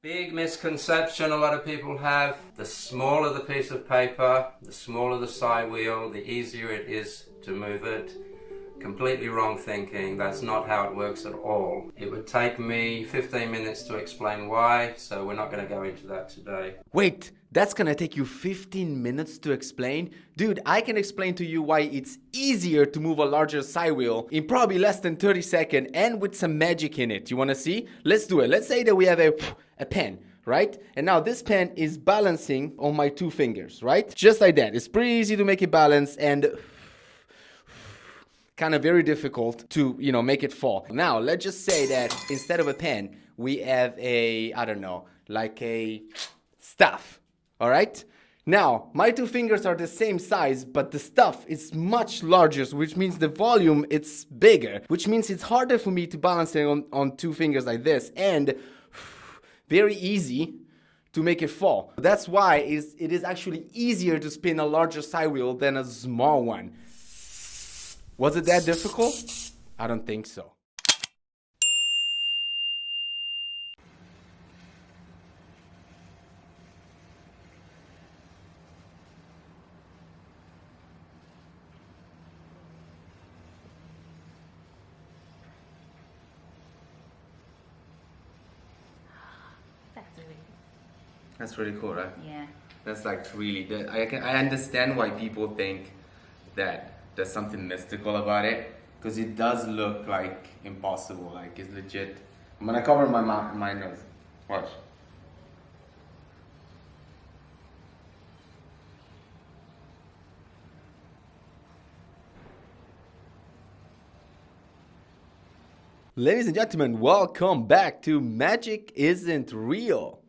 Big misconception a lot of people have: the smaller the piece of paper, the smaller the side wheel, the easier it is to move it. Completely wrong thinking. That's not how it works at all. It would take me 15 minutes to explain why, so we're not going to go into that today. Wait, that's gonna take you 15 minutes to explain? Dude, I can explain to you why it's easier to move a larger side wheel in probably less than 30 seconds and with some magic in it. You wanna see? Let's do it. Let's say that we have a pen, right? And now this pen is balancing on my two fingers, right? Just like that. It's pretty easy to make it balance and kind of very difficult to, make it fall. Now, let's just say that instead of a pen, we have a, I don't know, like a staff. All right? Now, my two fingers are the same size, but the stuff is much larger, which means the volume it's bigger, which means it's harder for me to balance it on two fingers like this, and very easy to make it fall. That's why it is actually easier to spin a larger side wheel than a small one. Was it that difficult? I don't think so. That's really cool, right? Yeah. That's like really, I understand why people think that there's something mystical about it, because it does look like impossible, like it's legit. I'm gonna cover my nose. Watch. Ladies and gentlemen, welcome back to Magic Isn't Real.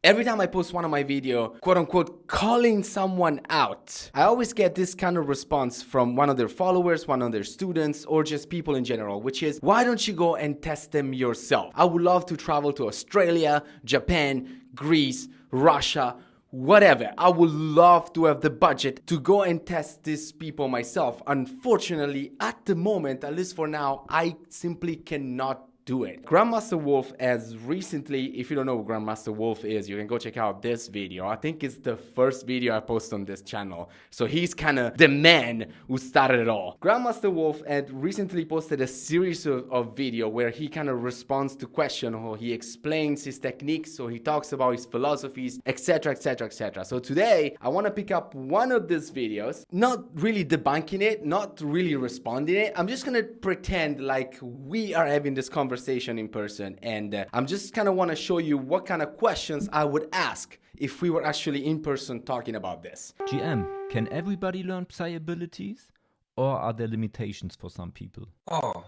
Every time I post one of my video, quote unquote, calling someone out, I always get this kind of response from one of their followers, one of their students, or just people in general, which is, why don't you go and test them yourself? I would love to travel to Australia, Japan, Greece, Russia, whatever. I would love to have the budget to go and test these people myself. Unfortunately, at the moment, at least for now, I simply cannot do it. Grandmaster Wolf has recently, if you don't know who Grandmaster Wolf is, you can go check out this video. I think it's the first video I post on this channel. So he's kind of the man who started it all. Grandmaster Wolf had recently posted a series of video where he kind of responds to questions, or he explains his techniques, so he talks about his philosophies, etc, etc, etc. So today, I want to pick up one of these videos, not really debunking it, not really responding it. I'm just going to pretend like we are having this conversation in person, and I'm just kind of want to show you what kind of questions I would ask if we were actually in person talking about this. GM, can everybody learn psi abilities, or are there limitations for some people? Oh,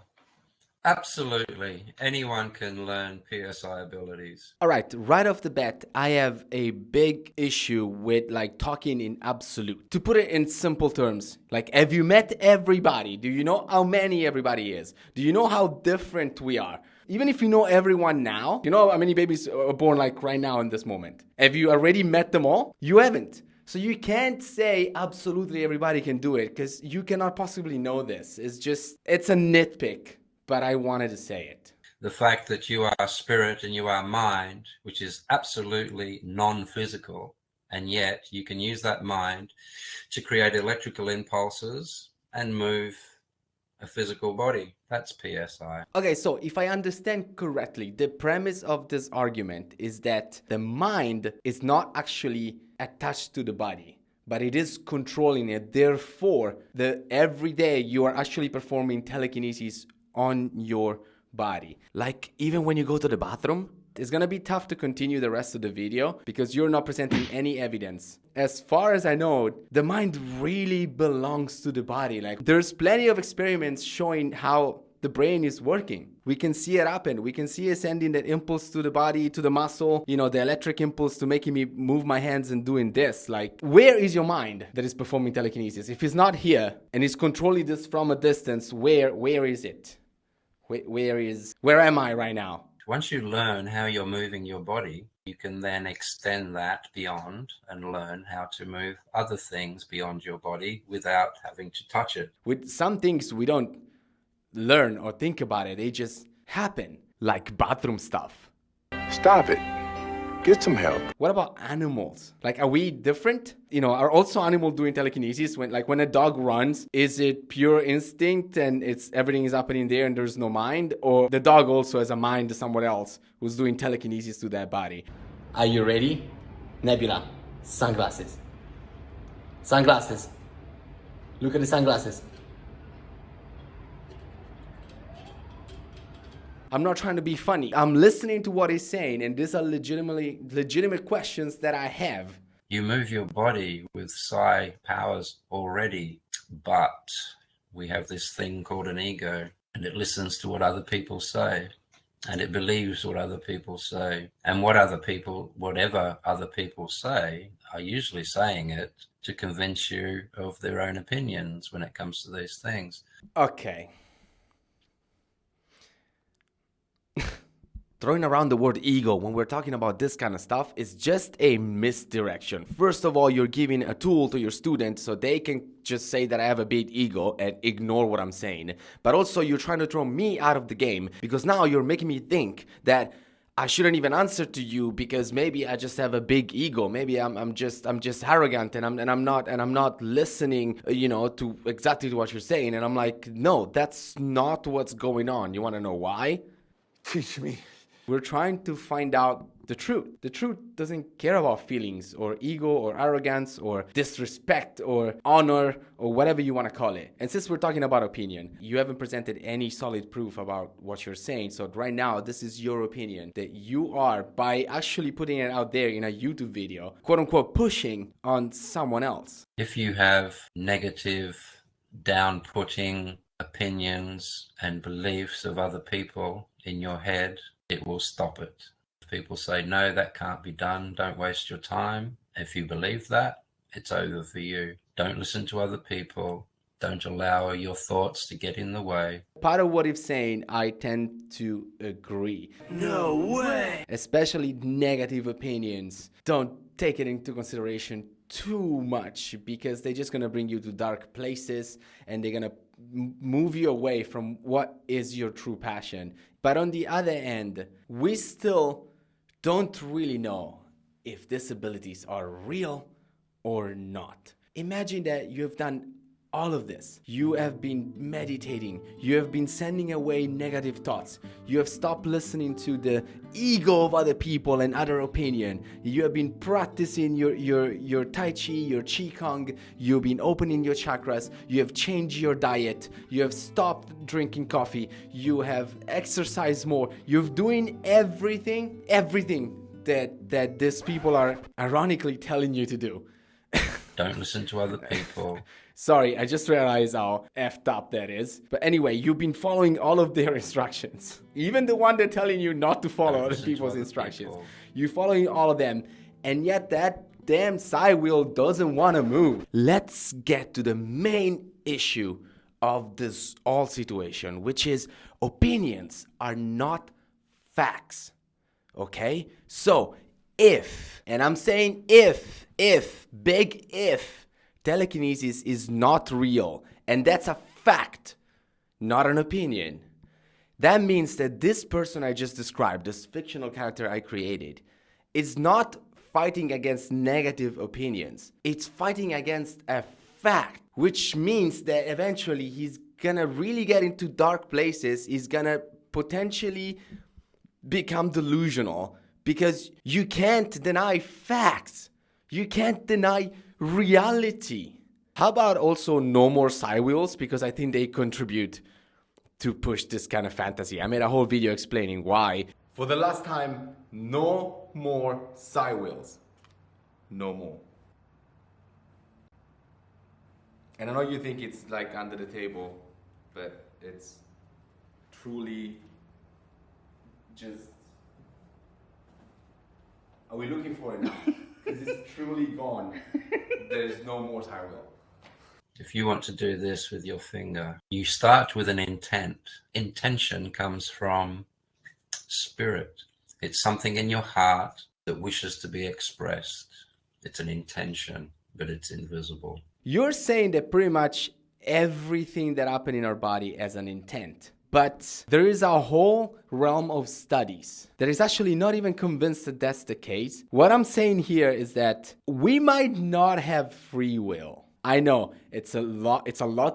absolutely. Anyone can learn PSI abilities. All right off the bat, I have a big issue with like talking in absolute. To put it in simple terms, like, have you met everybody? Do you know how many everybody is? Do you know how different we are? Even if you know everyone now, you know how many babies are born like right now in this moment? Have you already met them all? You haven't. So you can't say absolutely everybody can do it, because you cannot possibly know this. It's a nitpick, but I wanted to say it. The fact that you are spirit and you are mind, which is absolutely non-physical, and yet you can use that mind to create electrical impulses and move a physical body. That's PSI. Okay, so if I understand correctly, the premise of this argument is that the mind is not actually attached to the body, but it is controlling it. Therefore, every day you are actually performing telekinesis on your body. Like, even when you go to the bathroom, it's gonna be tough to continue the rest of the video because you're not presenting any evidence. As far as I know, the mind really belongs to the body. Like, there's plenty of experiments showing how the brain is working. We can see it happen. We can see it sending that impulse to the body, to the muscle, the electric impulse to making me move my hands and doing this. Like, where is your mind that is performing telekinesis? If it's not here and it's controlling this from a distance, where is it? Where am I right now? Once you learn how you're moving your body, you can then extend that beyond and learn how to move other things beyond your body without having to touch it. With some things, we don't learn or think about it. They just happen, like bathroom stuff. Stop it. Get some help. What about animals? Like, are we different? You know, are also animals doing telekinesis? When a dog runs, is it pure instinct and everything is happening there and there's no mind? Or the dog also has a mind somewhere else who's doing telekinesis to their body? Are you ready? Nebula, sunglasses. Sunglasses. Look at the sunglasses. I'm not trying to be funny. I'm listening to what he's saying, and these are legitimate questions that I have. You move your body with psi powers already, but we have this thing called an ego, and it listens to what other people say, and it believes what other people say, and whatever other people say are usually saying it to convince you of their own opinions when it comes to these things. Okay. Throwing around the word ego when we're talking about this kind of stuff is just a misdirection. First of all, you're giving a tool to your students so they can just say that I have a big ego and ignore what I'm saying. But also you're trying to throw me out of the game because now you're making me think that I shouldn't even answer to you because maybe I just have a big ego. Maybe I'm just arrogant and I'm not listening, to exactly what you're saying. And I'm like, no, that's not what's going on. You want to know why? Teach me. We're trying to find out the truth. The truth doesn't care about feelings or ego or arrogance or disrespect or honor or whatever you want to call it. And since we're talking about opinion, you haven't presented any solid proof about what you're saying. So right now, this is your opinion that you are, by actually putting it out there in a YouTube video, quote unquote, pushing on someone else. If you have negative, down-putting opinions and beliefs of other people in your head, it will stop it. If people say, no, that can't be done, don't waste your time. If you believe that, it's over for you. Don't listen to other people. Don't allow your thoughts to get in the way. Part of what he's saying, I tend to agree. No way! Especially negative opinions. Don't take it into consideration too much because they're just going to bring you to dark places and they're going to move you away from what is your true passion. But on the other end, we still don't really know if these abilities are real or not. Imagine that you have done all of this. You have been meditating. You have been sending away negative thoughts. You have stopped listening to the ego of other people and other opinion. You have been practicing your Tai Chi, your Qigong. You've been opening your chakras. You have changed your diet. You have stopped drinking coffee. You have exercised more. You're doing everything that these people are ironically telling you to do. Don't listen to other people. Sorry, I just realized how effed up that is. But anyway, you've been following all of their instructions. Even the one they're telling you not to follow other people's instructions. You're following all of them. And yet that damn side wheel doesn't want to move. Let's get to the main issue of this all situation, which is opinions are not facts. Okay? So, if, and I'm saying if, big if, telekinesis is not real, and that's a fact, not an opinion, that means that this person I just described, this fictional character I created, is not fighting against negative opinions. It's fighting against a fact, which means that eventually he's gonna really get into dark places. He's gonna potentially become delusional because you can't deny facts. You can't deny reality. How about also no more side wheels? Because I think they contribute to push this kind of fantasy. I made a whole video explaining why. For the last time, no more side wheels. No more. And I know you think it's like under the table, but it's truly just... Are we looking for it now? Because it's truly gone. There's no more side wheel. If you want to do this with your finger, you start with an intent. Intention comes from spirit. It's something in your heart that wishes to be expressed. It's an intention, but it's invisible. You're saying that pretty much everything that happens in our body has an intent. But there is a whole realm of studies that is actually not even convinced that that's the case. What I'm saying here is that we might not have free will. I know it's a lot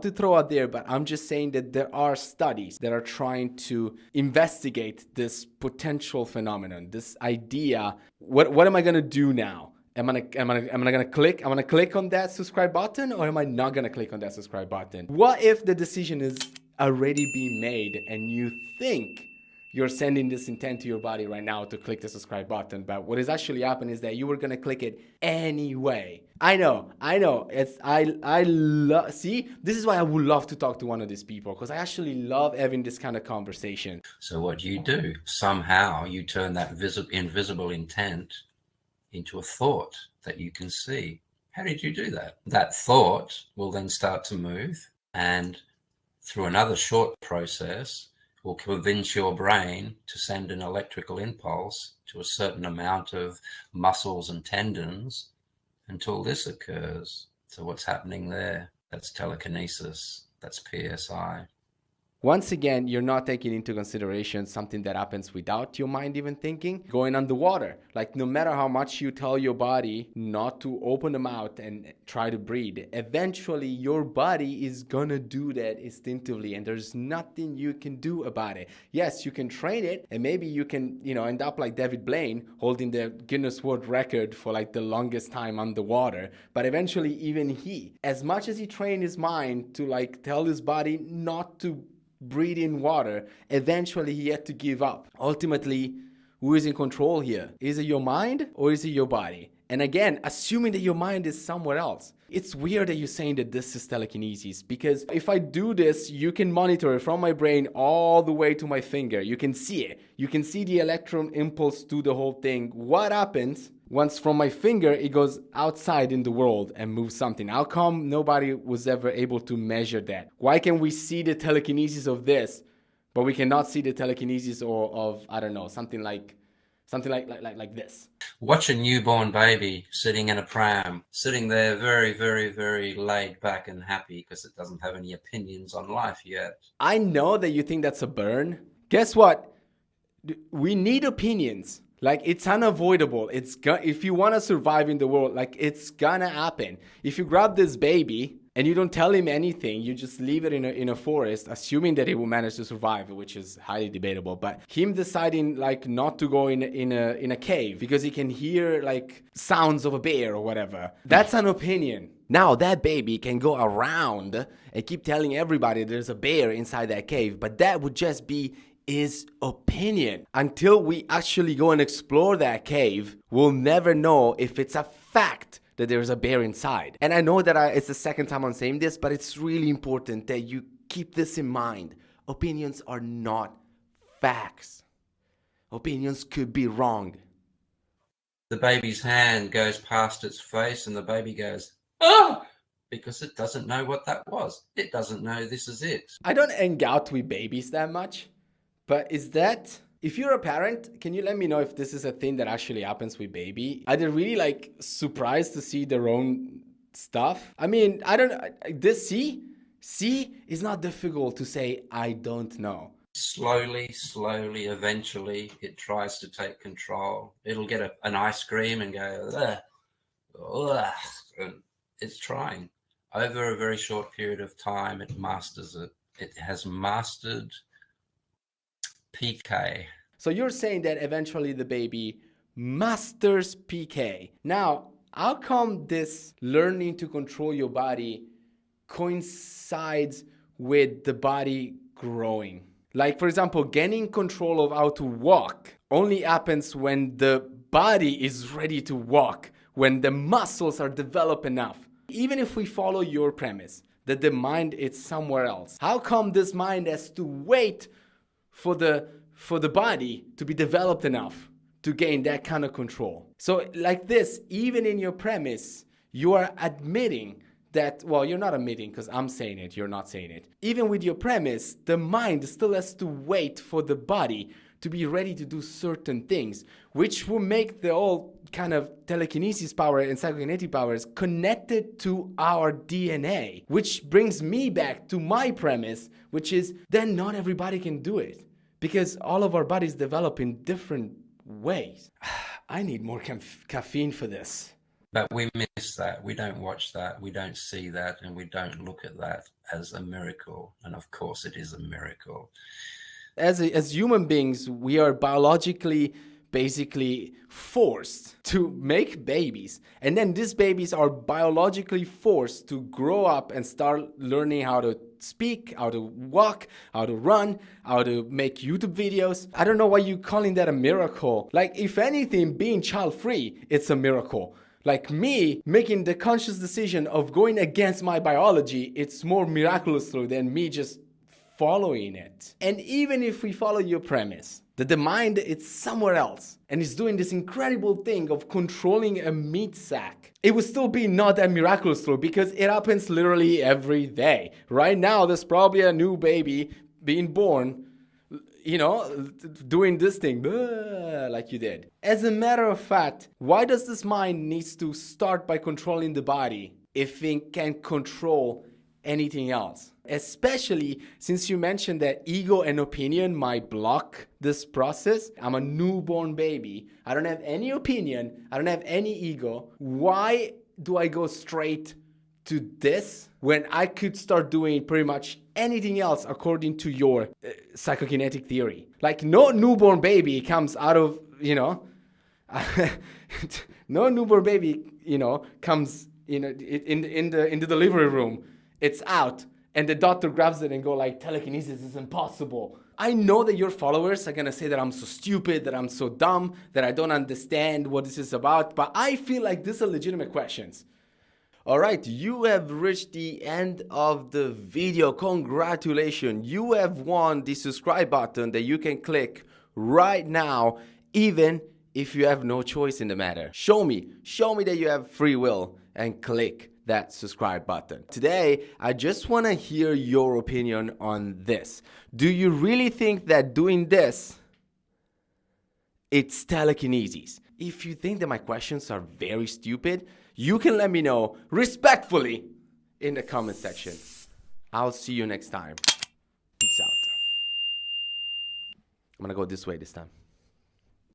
to throw out there, but I'm just saying that there are studies that are trying to investigate this potential phenomenon, this idea. What am I going to do now? Am I gonna click on that subscribe button, or am I not gonna click on that subscribe button? What if the decision is already being made and you think you're sending this intent to your body right now to click the subscribe button, but what is actually happening is that you were gonna click it anyway? I know. See, this is why I would love to talk to one of these people, because I actually love having this kind of conversation. So what do? Somehow you turn that invisible intent into a thought that you can see. How did you do that? That thought will then start to move, and through another short process will convince your brain to send an electrical impulse to a certain amount of muscles and tendons until this occurs. So what's happening there? That's telekinesis. That's PSI. Once again, you're not taking into consideration something that happens without your mind even thinking. Going underwater. Like, no matter how much you tell your body not to open the mouth and try to breathe, eventually your body is gonna do that instinctively, and there's nothing you can do about it. Yes, you can train it, and maybe you can, end up like David Blaine, holding the Guinness World Record for like the longest time underwater. But eventually, even he, as much as he trained his mind to like tell his body not to breathe in water, eventually he had to give up. Ultimately, who is in control here? Is it your mind or is it your body? And again, assuming that your mind is somewhere else. It's weird that you're saying that this is telekinesis, because if I do this, you can monitor it from my brain all the way to my finger. You can see it. You can see the electron impulse to the whole thing. What happens once from my finger it goes outside in the world and moves something? How come nobody was ever able to measure that? Why can we see the telekinesis of this, but we cannot see the telekinesis of I don't know, something like this? Watch a newborn baby sitting in a pram, sitting there very, very, very laid back and happy because it doesn't have any opinions on life yet. I know that you think that's a burn. Guess what? We need opinions. Like, it's unavoidable. If you want to survive in the world, like, it's gonna happen. If you grab this baby and you don't tell him anything, you just leave it in a forest, assuming that he will manage to survive, which is highly debatable. But him deciding like not to go in a cave because he can hear like sounds of a bear or whatever, that's an opinion. Now that baby can go around and keep telling everybody there's a bear inside that cave, but that would just be his opinion. Until we actually go and explore that cave, we'll never know if it's a fact that there's a bear inside. And I know that it's the second time I'm saying this, but it's really important that you keep this in mind. Opinions are not facts. Opinions could be wrong. The baby's hand goes past its face and the baby goes, "Oh!" because it doesn't know what that was. It doesn't know this is it. I don't hang out with babies that much, but is that... If you're a parent, can you let me know if this is a thing that actually happens with baby? Are they really like surprised to see their own stuff? I mean, I don't know. This see is not difficult to say, I don't know. Slowly, eventually, it tries to take control. It'll get an ice cream and go, ugh, ugh, and it's trying. Over a very short period of time, it masters it. It has mastered PK. So you're saying that eventually the baby masters PK. Now, how come this learning to control your body coincides with the body growing? Like, for example, gaining control of how to walk only happens when the body is ready to walk, when the muscles are developed enough. Even if we follow your premise that the mind is somewhere else, how come this mind has to wait for the body to be developed enough to gain that kind of control? So like this, even in your premise, you are admitting that, well, you're not admitting because I'm saying it, you're not saying it. Even with your premise, the mind still has to wait for the body to be ready to do certain things, which will make the whole kind of telekinesis power and psychokinetic powers connected to our DNA, which brings me back to my premise, which is then not everybody can do it because all of our bodies develop in different ways. I need more caffeine for this. But we miss that. We don't watch that. We don't see that. And we don't look at that as a miracle. And of course, it is a miracle. As human beings, we are biologically basically forced to make babies. And then these babies are biologically forced to grow up and start learning how to speak, how to walk, how to run, how to make YouTube videos. I don't know why you're calling that a miracle. Like, if anything, being child-free, it's a miracle. Like me making the conscious decision of going against my biology, it's more miraculous than me just following it. And even if we follow your premise, that the mind is somewhere else and is doing this incredible thing of controlling a meat sack, it would still be not that miraculous because it happens literally every day. Right now, there's probably a new baby being born, doing this thing, like you did. As a matter of fact, why does this mind needs to start by controlling the body if it can control anything else? Especially since you mentioned that ego and opinion might block this process. I'm a newborn baby. I don't have any opinion. I don't have any ego. Why do I go straight to this when I could start doing pretty much anything else according to your psychokinetic theory? Like, no newborn baby comes out of, no newborn baby, comes in the delivery room. It's out. And the doctor grabs it and go like, telekinesis is impossible. I know that your followers are going to say that I'm so stupid, that I'm so dumb, that I don't understand what this is about. But I feel like these are legitimate questions. All right, you have reached the end of the video. Congratulations. You have won the subscribe button that you can click right now, even if you have no choice in the matter. Show me that you have free will and click that subscribe button. Today, I just want to hear your opinion on this. Do you really think that doing this, it's telekinesis? If you think that my questions are very stupid, you can let me know respectfully in the comment section. I'll see you next time. Peace out. I'm gonna go this way this time.